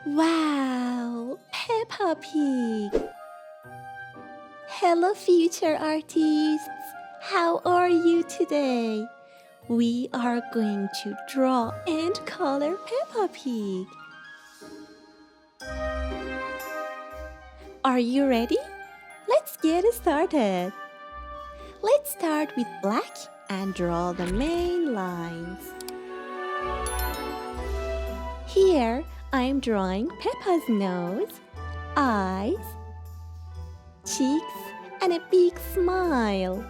Wow, Peppa Pig! Hello, future artists! How are you today? We are going to draw and color Peppa Pig. Are you ready? Let's get started. Let's start with black and draw the main lines. Here, I'm drawing Peppa's nose, eyes, cheeks, and a big smile.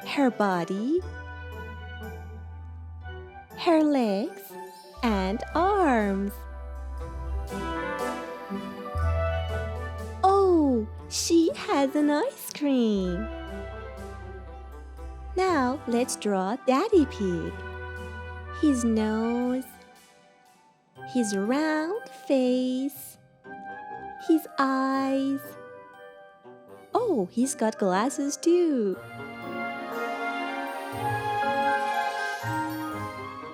Her body, her legs, and arms. Oh, she has an ice cream. Now let's draw Daddy Pig. His nose, his round face, his eyes. Oh, he's got glasses too.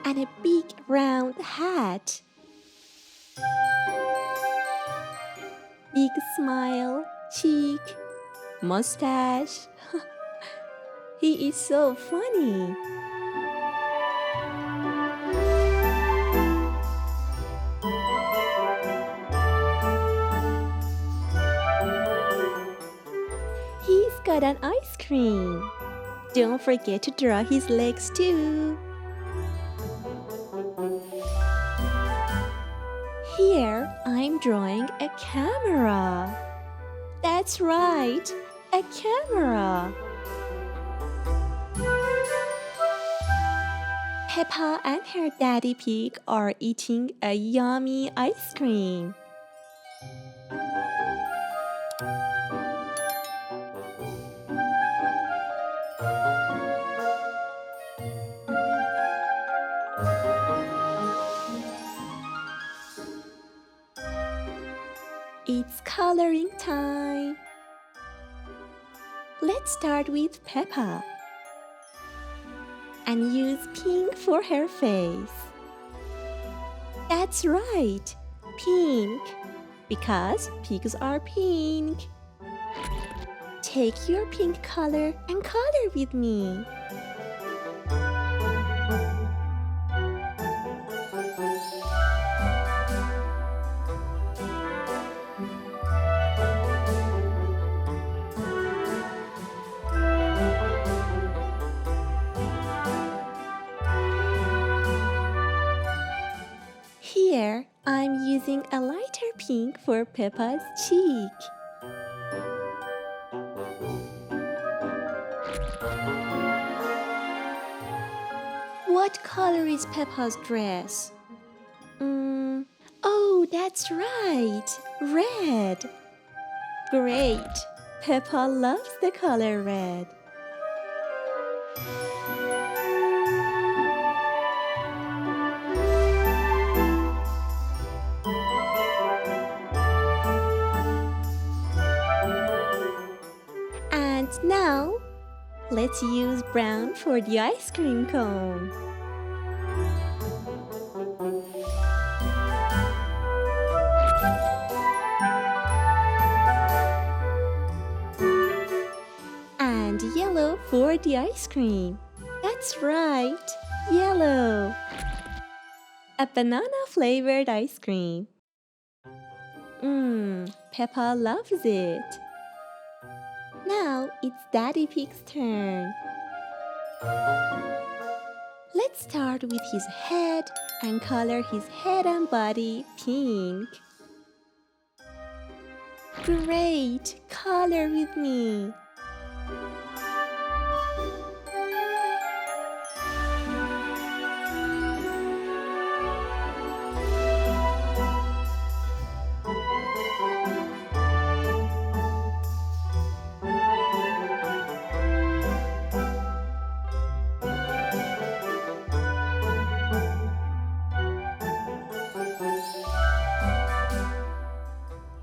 And a big round hat. Big smile, cheek, mustache. He is so funny. He's got an ice cream. Don't forget to draw his legs too. Here, I'm drawing a camera. That's right, a camera. Peppa and her Daddy Pig are eating a yummy ice cream. It's coloring time. Let's start with Peppa and use pink for her face. That's right, pink, because pigs are pink. Take your pink color and color with me. Here, I'm using a lighter pink for Peppa's cheek. What color is Peppa's dress? Oh, that's right, red. Great, Peppa loves the color red. And now, let's use brown for the ice cream cone. And yellow for the ice cream. That's right, yellow. A banana-flavored ice cream. Peppa loves it. Now it's Daddy Pig's turn. Let's start with his head and color his head and body pink. Great! Color with me.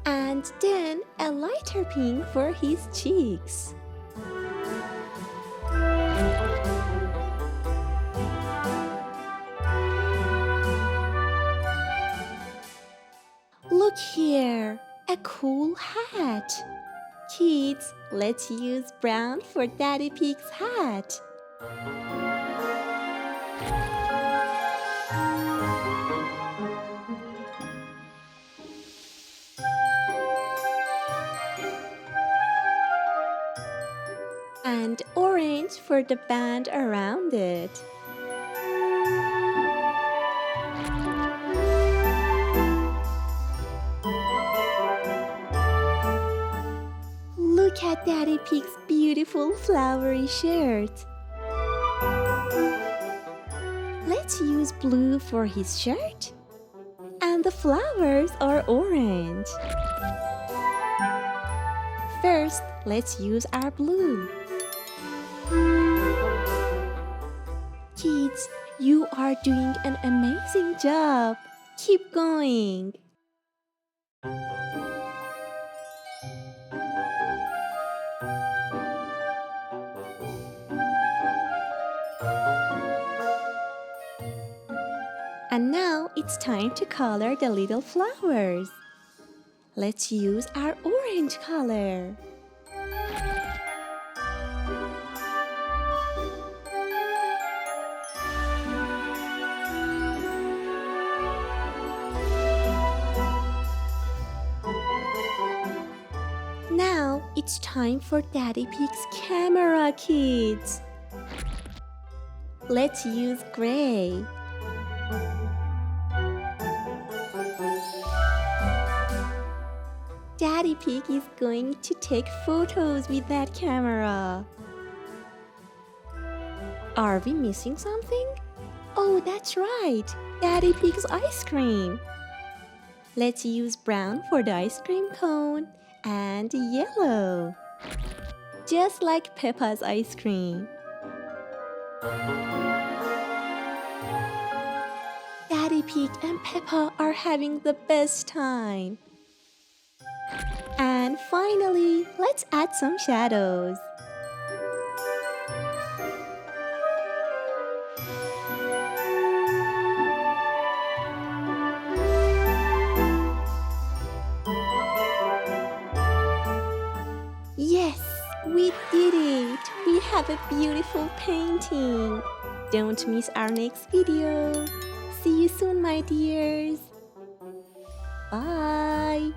And then a lighter pink for his cheeks. Look here, a cool hat. Kids, let's use brown for Daddy Pig's hat. And orange for the band around it. Look at Daddy Pig's beautiful flowery shirt. Let's use blue for his shirt. And the flowers are orange. First, let's use our blue. Kids, you are doing an amazing job. Keep going. And now it's time to color the little flowers. Let's use our orange color. Now it's time for Daddy Pig's camera, kids. Let's use gray. Daddy Pig is going to take photos with that camera. Are we missing something? Oh, that's right, Daddy Pig's ice cream. Let's use brown for the ice cream cone and yellow, just like Peppa's ice cream. Daddy Pig and Peppa are having the best time. And finally, let's add some shadows. Yes, we did it! We have a beautiful painting. Don't miss our next video. See you soon, my dears. Bye!